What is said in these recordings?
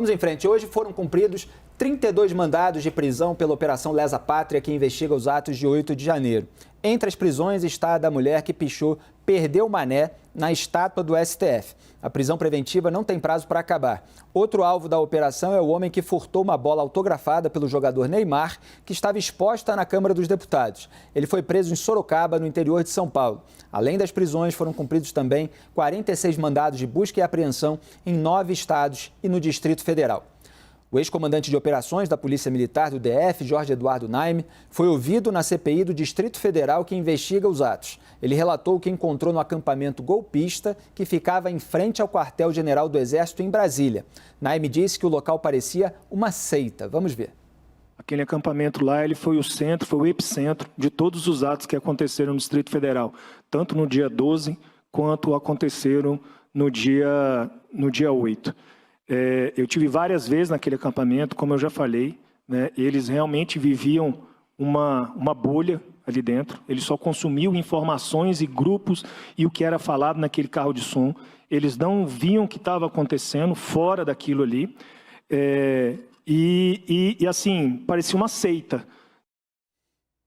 Vamos em frente. Hoje foram cumpridos 32 mandados de prisão pela Operação Lesa Pátria, que investiga os atos de 8 de janeiro. Entre as prisões está a da mulher que pichou "Perdeu o Mané" na estátua do STF. A prisão preventiva não tem prazo para acabar. Outro alvo da operação é o homem que furtou uma bola autografada pelo jogador Neymar, que estava exposta na Câmara dos Deputados. Ele foi preso em Sorocaba, no interior de São Paulo. Além das prisões, foram cumpridos também 46 mandados de busca e apreensão em 9 estados e no Distrito Federal. O ex-comandante de operações da Polícia Militar do DF, Jorge Eduardo Naime, foi ouvido na CPI do Distrito Federal que investiga os atos. Ele relatou o que encontrou no acampamento golpista que ficava em frente ao quartel-general do Exército em Brasília. Naime disse que o local parecia uma seita. Vamos ver. Aquele acampamento lá, ele foi o centro, foi o epicentro de todos os atos que aconteceram no Distrito Federal, tanto no dia 12 quanto aconteceram no dia 8. Eu tive várias vezes naquele acampamento, como eu já falei, né, eles realmente viviam uma bolha ali dentro. Eles só consumiam informações e grupos e o que era falado naquele carro de som. Eles não viam o que estava acontecendo fora daquilo ali. Assim, parecia uma seita.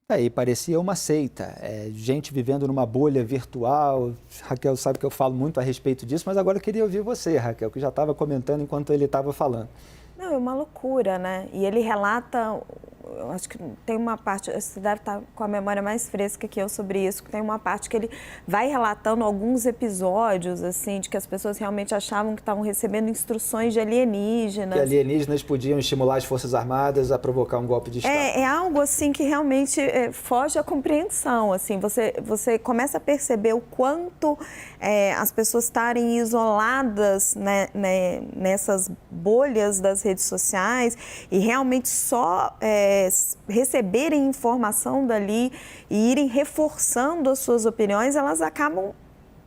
Aí parecia uma seita, gente vivendo numa bolha virtual. Raquel sabe que eu falo muito a respeito disso, mas agora eu queria ouvir você, Raquel, que já estava comentando enquanto ele estava falando. Não, é uma loucura, né? E ele relata, eu acho que tem uma parte, você deve estar com a memória mais fresca que eu sobre isso, que tem uma parte que ele vai relatando alguns episódios, assim, de que as pessoas realmente achavam que estavam recebendo instruções de alienígenas. Que alienígenas podiam estimular as Forças Armadas a provocar um golpe de Estado. É algo, assim, que realmente foge à compreensão, assim, você começa a perceber o quanto as pessoas estarem isoladas, né, nessas bolhas das redes sociais e realmente só receberem informação dali e irem reforçando as suas opiniões, elas acabam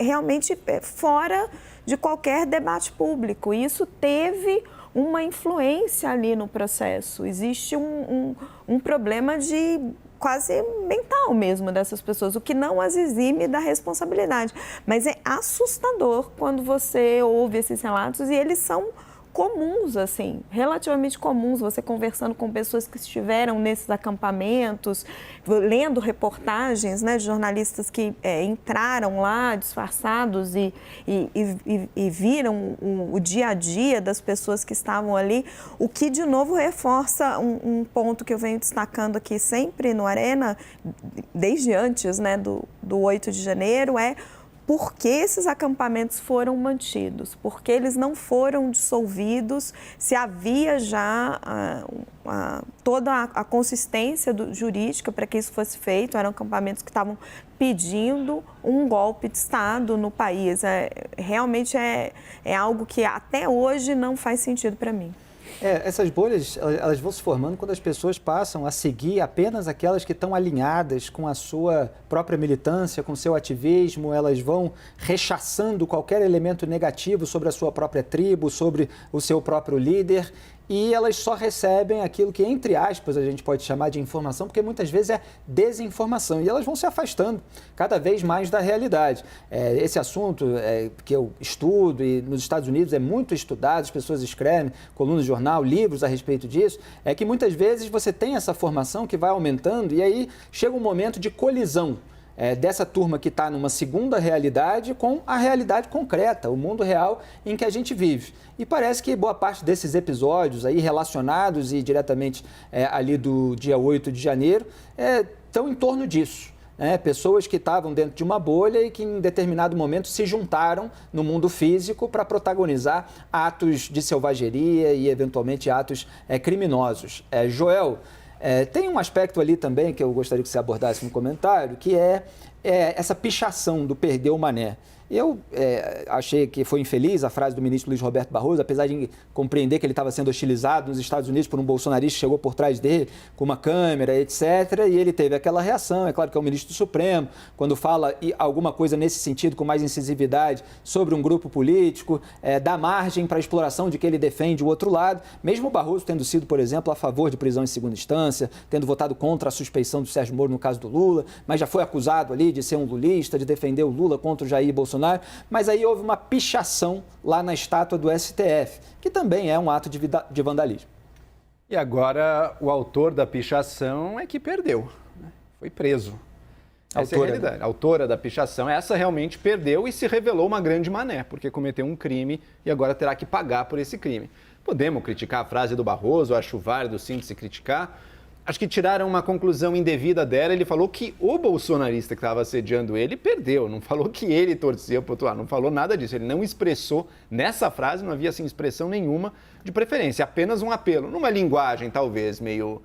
realmente fora de qualquer debate público. E isso teve uma influência ali no processo. Existe um problema de quase mental mesmo dessas pessoas, o que não as exime da responsabilidade. Mas é assustador quando você ouve esses relatos e eles são comuns, assim, relativamente comuns, você conversando com pessoas que estiveram nesses acampamentos, lendo reportagens, né, de jornalistas que entraram lá disfarçados e viram o dia a dia das pessoas que estavam ali, o que de novo reforça um ponto que eu venho destacando aqui sempre no Arena, desde antes, né, do 8 de janeiro, por que esses acampamentos foram mantidos, por que eles não foram dissolvidos, se havia já toda a consistência jurídica para que isso fosse feito. Eram acampamentos que estavam pedindo um golpe de Estado no país. Realmente é algo que até hoje não faz sentido para mim. Essas bolhas, elas vão se formando quando as pessoas passam a seguir apenas aquelas que estão alinhadas com a sua própria militância, com o seu ativismo. Elas vão rechaçando qualquer elemento negativo sobre a sua própria tribo, sobre o seu próprio líder. E elas só recebem aquilo que, entre aspas, a gente pode chamar de informação, porque muitas vezes é desinformação. E elas vão se afastando cada vez mais da realidade. Esse assunto que eu estudo, e nos Estados Unidos é muito estudado, as pessoas escrevem colunas de jornal, livros a respeito disso, é que muitas vezes você tem essa formação que vai aumentando e aí chega um momento de colisão dessa turma que está numa segunda realidade com a realidade concreta, o mundo real em que a gente vive. E parece que boa parte desses episódios aí relacionados e diretamente ali do dia 8 de janeiro estão em torno disso. Pessoas que estavam dentro de uma bolha e que em determinado momento se juntaram no mundo físico para protagonizar atos de selvageria e eventualmente atos criminosos. Joel, tem um aspecto ali também que eu gostaria que você abordasse no comentário, que é essa pichação do "perdeu o Mané". Eu achei que foi infeliz a frase do ministro Luiz Roberto Barroso, apesar de compreender que ele estava sendo hostilizado nos Estados Unidos por um bolsonarista que chegou por trás dele com uma câmera, etc. E ele teve aquela reação. É claro que é o ministro do Supremo, quando fala alguma coisa nesse sentido, com mais incisividade, sobre um grupo político, dá margem para a exploração de que ele defende o outro lado. Mesmo o Barroso tendo sido, por exemplo, a favor de prisão em segunda instância, tendo votado contra a suspeição do Sérgio Moro no caso do Lula, mas já foi acusado ali de ser um lulista, de defender o Lula contra o Jair Bolsonaro. Bolsonaro, mas aí houve uma pichação lá na estátua do STF, que também é um ato de vandalismo. E agora o autor da pichação é que perdeu, né? Foi preso. Essa é a realidade. A autora da pichação, essa realmente perdeu e se revelou uma grande mané, porque cometeu um crime e agora terá que pagar por esse crime. Podemos criticar a frase do Barroso, acho válido sim de se criticar. Acho que tiraram uma conclusão indevida dela. Ele falou que o bolsonarista que estava assediando ele perdeu, não falou que ele torcia para o outro lado, não falou nada disso. Ele não expressou, nessa frase não havia assim, expressão nenhuma de preferência, apenas um apelo, numa linguagem talvez meio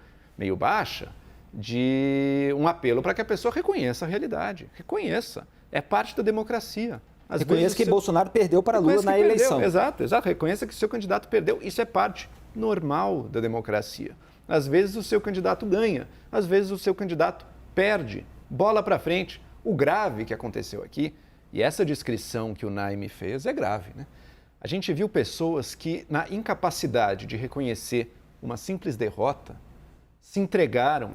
baixa, de um apelo para que a pessoa reconheça a realidade. Reconheça. É parte da democracia. Reconheça que Bolsonaro perdeu para Lula na eleição. Exato. Reconheça que o seu candidato perdeu. Isso é parte normal da democracia. Às vezes o seu candidato ganha, às vezes o seu candidato perde. Bola para frente. O grave que aconteceu aqui, e essa descrição que o Naime fez é grave, né? A gente viu pessoas que, na incapacidade de reconhecer uma simples derrota, se entregaram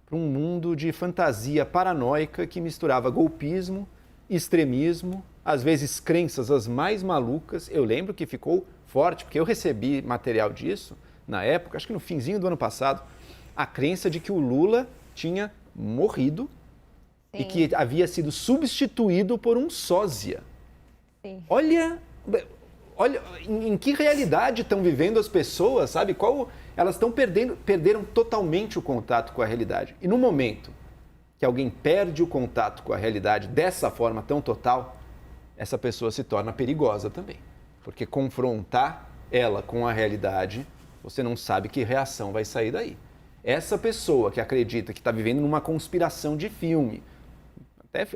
para um mundo de fantasia paranoica que misturava golpismo, extremismo, às vezes crenças as mais malucas. Eu lembro que ficou forte, porque eu recebi material disso na época, acho que no finzinho do ano passado, a crença de que o Lula tinha morrido. Sim. E que havia sido substituído por um sósia. Sim. Olha em que realidade estão vivendo as pessoas, sabe? Elas perderam totalmente o contato com a realidade. E no momento que alguém perde o contato com a realidade dessa forma tão total, essa pessoa se torna perigosa também. Porque confrontar ela com a realidade, você não sabe que reação vai sair daí. Essa pessoa que acredita que está vivendo numa conspiração de filme,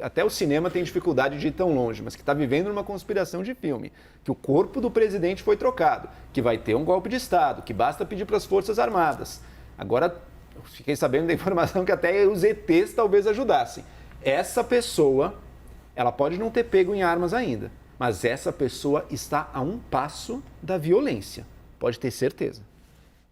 até o cinema tem dificuldade de ir tão longe, mas que está vivendo numa conspiração de filme, que o corpo do presidente foi trocado, que vai ter um golpe de Estado, que basta pedir para as Forças Armadas. Agora, eu fiquei sabendo da informação que até os ETs talvez ajudassem. Essa pessoa, ela pode não ter pego em armas ainda, mas essa pessoa está a um passo da violência, pode ter certeza.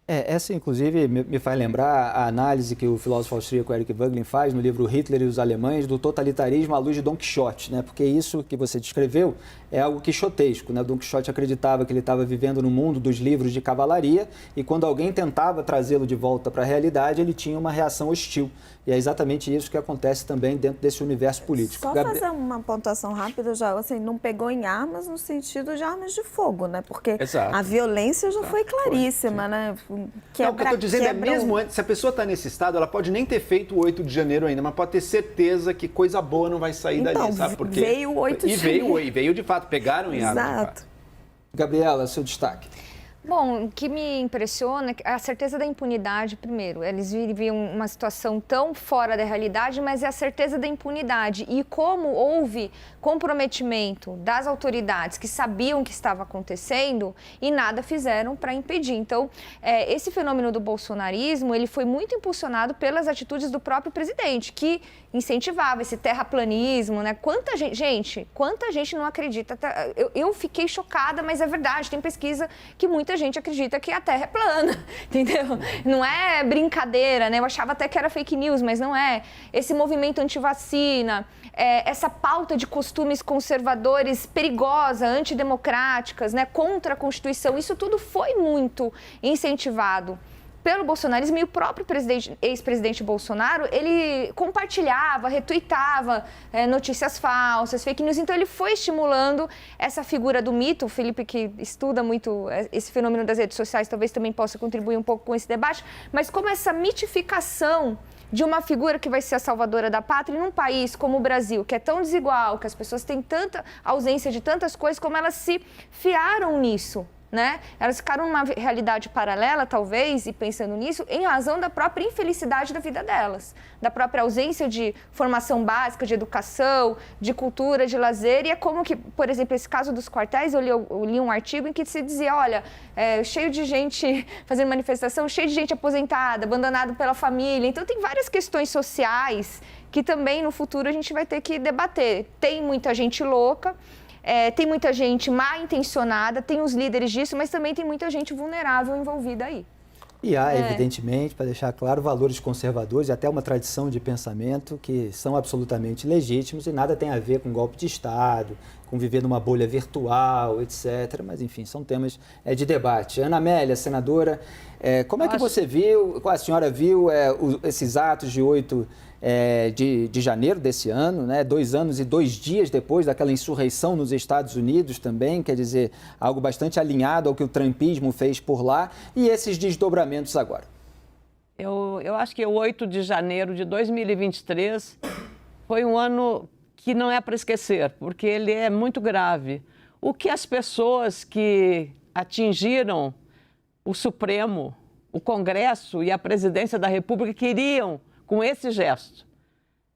Essa, inclusive, me faz lembrar a análise que o filósofo austríaco Eric Voegelin faz no livro Hitler e os Alemães, do totalitarismo à luz de Dom Quixote, né? Porque isso que você descreveu é algo quixotesco, né? Dom Quixote acreditava que ele estava vivendo no mundo dos livros de cavalaria e quando alguém tentava trazê-lo de volta para a realidade, ele tinha uma reação hostil. E é exatamente isso que acontece também dentro desse universo político. Só fazer uma pontuação rápida, já, assim, não pegou em armas no sentido de armas de fogo, né? Porque a violência já foi claríssima, né? O que eu estou dizendo é mesmo antes, se a pessoa está nesse estado, ela pode nem ter feito o 8 de janeiro ainda, mas pode ter certeza que coisa boa não vai sair dali, sabe por quê? Veio o 8 de janeiro. E veio de fato, pegaram em armas. Exato. Gabriela, seu destaque. Bom, o que me impressiona é a certeza da impunidade, primeiro. Eles viviam uma situação tão fora da realidade, mas é a certeza da impunidade. E como houve comprometimento das autoridades que sabiam o que estava acontecendo e nada fizeram para impedir. Então, esse fenômeno do bolsonarismo, ele foi muito impulsionado pelas atitudes do próprio presidente, que incentivava esse terraplanismo, né? Quanta gente não acredita? Eu fiquei chocada, mas é verdade, tem pesquisa que muita gente acredita que a Terra é plana, entendeu? Não é brincadeira, né? Eu achava até que era fake news, mas não é. Esse movimento antivacina, essa pauta de costumes conservadores perigosa, antidemocráticas, né? Contra a Constituição, isso tudo foi muito incentivado pelo bolsonarismo, e o próprio ex-presidente Bolsonaro, ele compartilhava, retuitava notícias falsas, fake news, então ele foi estimulando essa figura do mito. O Felipe, que estuda muito esse fenômeno das redes sociais, talvez também possa contribuir um pouco com esse debate, mas como essa mitificação de uma figura que vai ser a salvadora da pátria num país como o Brasil, que é tão desigual, que as pessoas têm tanta ausência de tantas coisas, como elas se fiaram nisso, né? Elas ficaram numa realidade paralela, talvez, e pensando nisso, em razão da própria infelicidade da vida delas, da própria ausência de formação básica, de educação, de cultura, de lazer. E é como que, por exemplo, esse caso dos quartéis, eu li um artigo em que se dizia, olha, cheio de gente fazendo manifestação, cheio de gente aposentada, abandonado pela família. Então, tem várias questões sociais que também, no futuro, a gente vai ter que debater. Tem muita gente louca, tem muita gente mal intencionada, tem os líderes disso, mas também tem muita gente vulnerável envolvida aí. E há, evidentemente, para deixar claro, valores conservadores e até uma tradição de pensamento que são absolutamente legítimos e nada tem a ver com golpe de Estado, com viver numa bolha virtual, etc. Mas, enfim, são temas de debate. Ana Amélia, senadora, como é que você viu, a senhora viu esses atos de 8 de janeiro desse ano, né? 2 anos e 2 dias depois daquela insurreição nos Estados Unidos também, quer dizer, algo bastante alinhado ao que o trumpismo fez por lá, e esses desdobramentos agora? Eu acho que o 8 de janeiro de 2023 foi um ano que não é para esquecer, porque ele é muito grave. O que as pessoas que atingiram o Supremo, o Congresso e a Presidência da República queriam com esse gesto.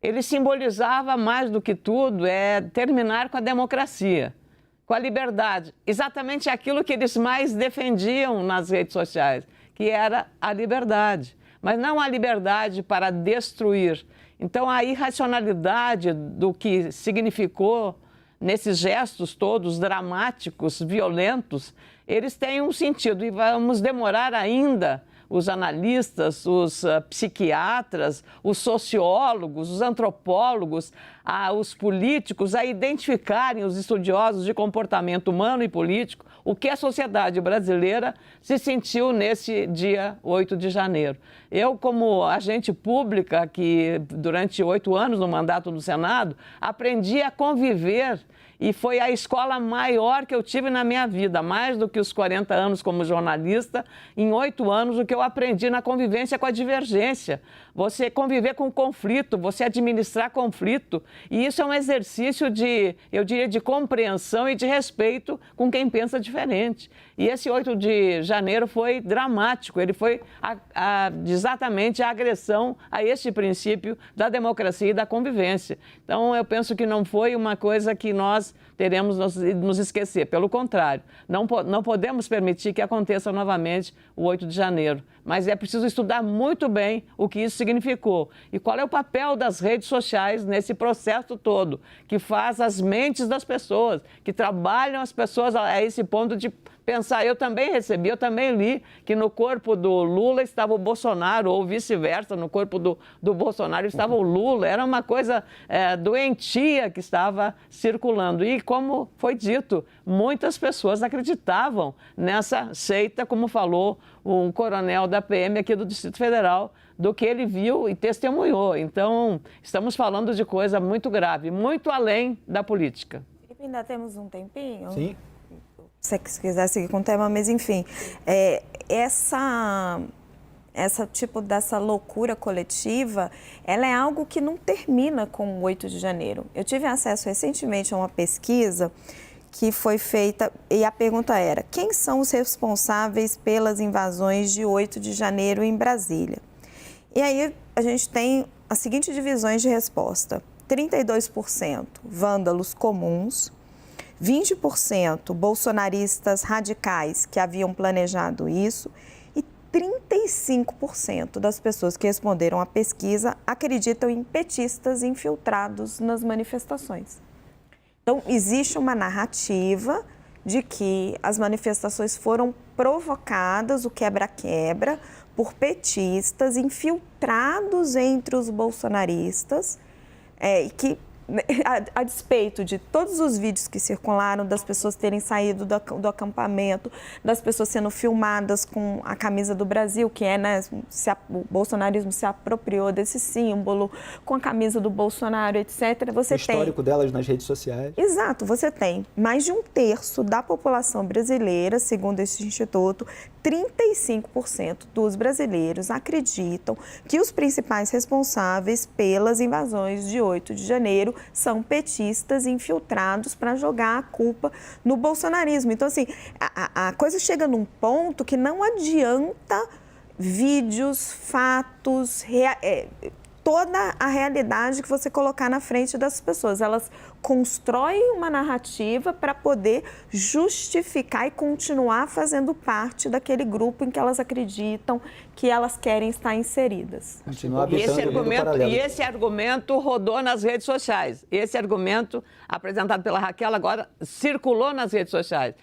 Ele simbolizava, mais do que tudo, terminar com a democracia, com a liberdade. Exatamente aquilo que eles mais defendiam nas redes sociais, que era a liberdade. Mas não a liberdade para destruir. Então, a irracionalidade do que significou nesses gestos todos dramáticos, violentos, eles têm um sentido e vamos demorar ainda, os analistas, os psiquiatras, os sociólogos, os antropólogos, os políticos, a identificarem, os estudiosos de comportamento humano e político, o que a sociedade brasileira se sentiu nesse dia 8 de janeiro. Eu, como agente pública, que durante 8 anos no mandato do Senado, aprendi a conviver e foi a escola maior que eu tive na minha vida, mais do que os 40 anos como jornalista, em 8 anos o que eu aprendi na convivência com a divergência. Você conviver com conflito, você administrar conflito, e isso é um exercício de, eu diria, de compreensão e de respeito com quem pensa diferente. E esse 8 de janeiro foi dramático, ele foi exatamente a agressão a este princípio da democracia e da convivência. Então, eu penso que não foi uma coisa que nós teremos nos esquecer. Pelo contrário, não podemos permitir que aconteça novamente o 8 de janeiro. Mas é preciso estudar muito bem o que isso significou e qual é o papel das redes sociais nesse processo todo, que faz as mentes das pessoas, que trabalham as pessoas a esse ponto de pensar. Eu também recebi, eu também li que no corpo do Lula estava o Bolsonaro, ou vice-versa, no corpo do Bolsonaro estava o Lula. Era uma coisa doentia que estava circulando. E, como foi dito, muitas pessoas acreditavam nessa seita, como falou um coronel da PM aqui do Distrito Federal, do que ele viu e testemunhou. Então, estamos falando de coisa muito grave, muito além da política. E ainda temos um tempinho? Sim. Se você quiser seguir com o tema, mas enfim, essa dessa loucura coletiva, ela é algo que não termina com o 8 de janeiro. Eu tive acesso recentemente a uma pesquisa que foi feita e a pergunta era: quem são os responsáveis pelas invasões de 8 de janeiro em Brasília? E aí a gente tem as seguintes divisões de resposta: 32% vândalos comuns, 20% bolsonaristas radicais que haviam planejado isso e 35% das pessoas que responderam à pesquisa acreditam em petistas infiltrados nas manifestações. Então, existe uma narrativa de que as manifestações foram provocadas, o quebra-quebra, por petistas infiltrados entre os bolsonaristas e que, a despeito de todos os vídeos que circularam, das pessoas terem saído do acampamento, das pessoas sendo filmadas com a camisa do Brasil, que é, né, o bolsonarismo se apropriou desse símbolo, com a camisa do Bolsonaro, etc. Você o histórico delas nas redes sociais. Exato, você tem mais de 1/3 da população brasileira, segundo esse instituto, 35% dos brasileiros acreditam que os principais responsáveis pelas invasões de 8 de janeiro são petistas infiltrados para jogar a culpa no bolsonarismo. Então, assim, a coisa chega num ponto que não adianta vídeos, fatos, toda a realidade que você colocar na frente das pessoas. Elas constrói uma narrativa para poder justificar e continuar fazendo parte daquele grupo em que elas acreditam que elas querem estar inseridas. Continuar habitando o mundo paralelo. E esse argumento rodou nas redes sociais. Esse argumento, apresentado pela Raquel, agora circulou nas redes sociais,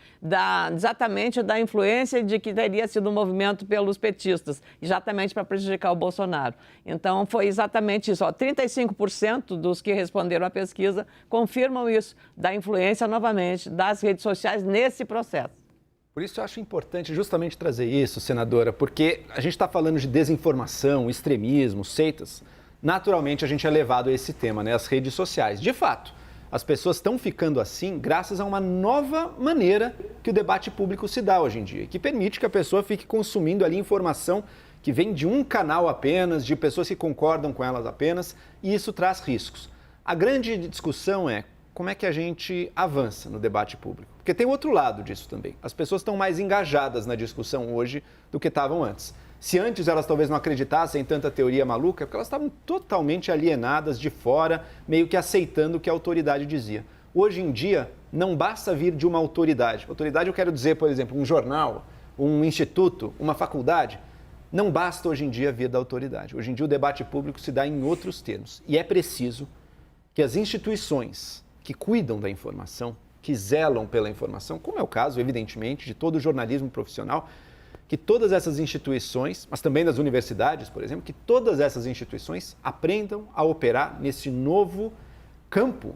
exatamente da influência de que teria sido um movimento pelos petistas, exatamente para prejudicar o Bolsonaro. Então, foi exatamente isso. 35% dos que responderam à pesquisa confirmam isso, da influência, novamente, das redes sociais nesse processo. Por isso eu acho importante justamente trazer isso, senadora, porque a gente está falando de desinformação, extremismo, seitas. Naturalmente a gente é levado a esse tema, né? As redes sociais. De fato, as pessoas estão ficando assim graças a uma nova maneira que o debate público se dá hoje em dia, que permite que a pessoa fique consumindo ali informação que vem de um canal apenas, de pessoas que concordam com elas apenas, e isso traz riscos. A grande discussão é como é que a gente avança no debate público. Porque tem outro lado disso também. As pessoas estão mais engajadas na discussão hoje do que estavam antes. Se antes elas talvez não acreditassem em tanta teoria maluca, é porque elas estavam totalmente alienadas de fora, meio que aceitando o que a autoridade dizia. Hoje em dia, não basta vir de uma autoridade. Autoridade eu quero dizer, por exemplo, um jornal, um instituto, uma faculdade. Não basta hoje em dia vir da autoridade. Hoje em dia o debate público se dá em outros termos. E é preciso que as instituições que cuidam da informação, que zelam pela informação, como é o caso, evidentemente, de todo o jornalismo profissional, que todas essas instituições, mas também das universidades, por exemplo, que todas essas instituições aprendam a operar nesse novo campo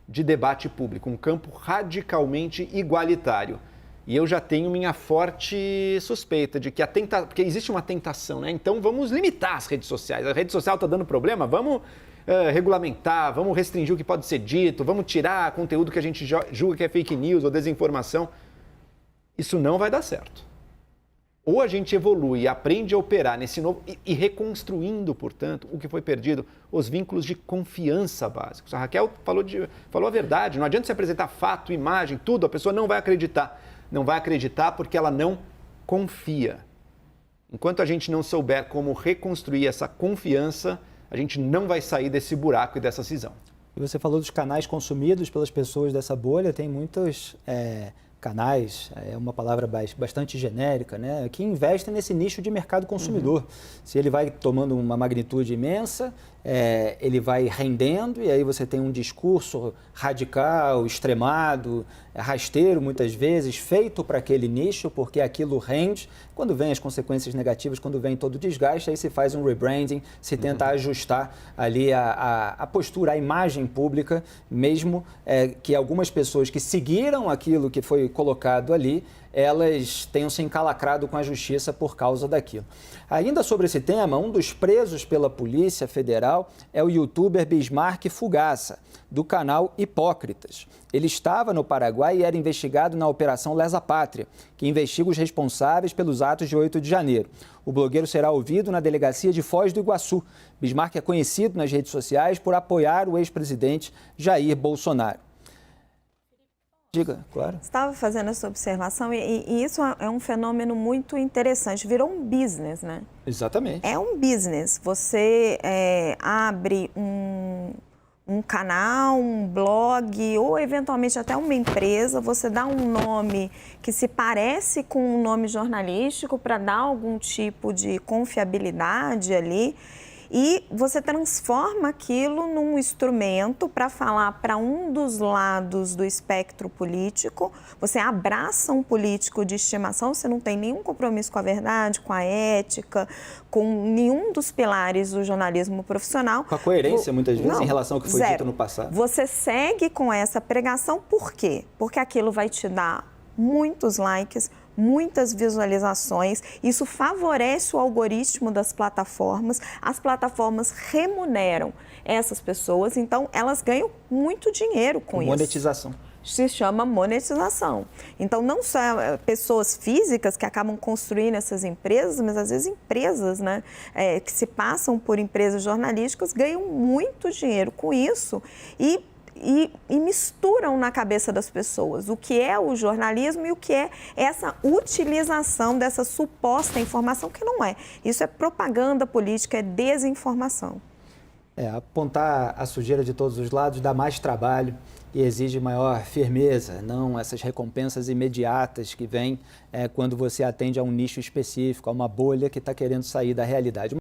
de debate público, um campo radicalmente igualitário. E eu já tenho minha forte suspeita de que porque existe uma tentação, né? Então vamos limitar as redes sociais. A rede social está dando problema, vamos regulamentar, vamos restringir o que pode ser dito, vamos tirar conteúdo que a gente julga que é fake news ou desinformação. Isso não vai dar certo. Ou a gente evolui e aprende a operar nesse novo e reconstruindo, portanto, o que foi perdido, os vínculos de confiança básicos. A Raquel falou a verdade, não adianta se apresentar fato, imagem, tudo, a pessoa não vai acreditar. Não vai acreditar porque ela não confia. Enquanto a gente não souber como reconstruir essa confiança, a gente não vai sair desse buraco e dessa cisão. E você falou dos canais consumidos pelas pessoas dessa bolha, tem muitos canais, é uma palavra bastante genérica, né, que investem nesse nicho de mercado consumidor. Se ele vai tomando uma magnitude imensa, ele vai rendendo e aí você tem um discurso radical, extremado, rasteiro muitas vezes, feito para aquele nicho, porque aquilo rende. Quando vem as consequências negativas, quando vem todo o desgaste, aí se faz um rebranding, se tenta ajustar ali a postura, a imagem pública, mesmo que algumas pessoas que seguiram aquilo que foi colocado ali, elas tenham se encalacrado com a justiça por causa daquilo. Ainda sobre esse tema, um dos presos pela Polícia Federal é o youtuber Bismarck Fugaça, do canal Hipócritas. Ele estava no Paraguai e era investigado na Operação Lesa Pátria, que investiga os responsáveis pelos atos de 8 de janeiro. O blogueiro será ouvido na delegacia de Foz do Iguaçu. Bismarck é conhecido nas redes sociais por apoiar o ex-presidente Jair Bolsonaro. Diga, claro. Estava fazendo essa observação e isso é um fenômeno muito interessante. Virou um business, né? Exatamente. É um business. Você abre um canal, um blog ou eventualmente até uma empresa, você dá um nome que se parece com um nome jornalístico para dar algum tipo de confiabilidade ali. E você transforma aquilo num instrumento para falar para um dos lados do espectro político. Você abraça um político de estimação, você não tem nenhum compromisso com a verdade, com a ética, com nenhum dos pilares do jornalismo profissional. Com a coerência, muitas vezes, em relação ao que foi dito no passado. Você segue com essa pregação, por quê? Porque aquilo vai te dar muitos likes, muitas visualizações, isso favorece o algoritmo das plataformas, as plataformas remuneram essas pessoas, então elas ganham muito dinheiro com isso. Monetização. Se chama monetização. Então, não só pessoas físicas que acabam construindo essas empresas, mas às vezes empresas, né, que se passam por empresas jornalísticas ganham muito dinheiro com isso e misturam na cabeça das pessoas o que é o jornalismo e o que é essa utilização dessa suposta informação, que não é. Isso é propaganda política, é desinformação. Apontar a sujeira de todos os lados dá mais trabalho e exige maior firmeza, não essas recompensas imediatas que vêm quando você atende a um nicho específico, a uma bolha que está querendo sair da realidade.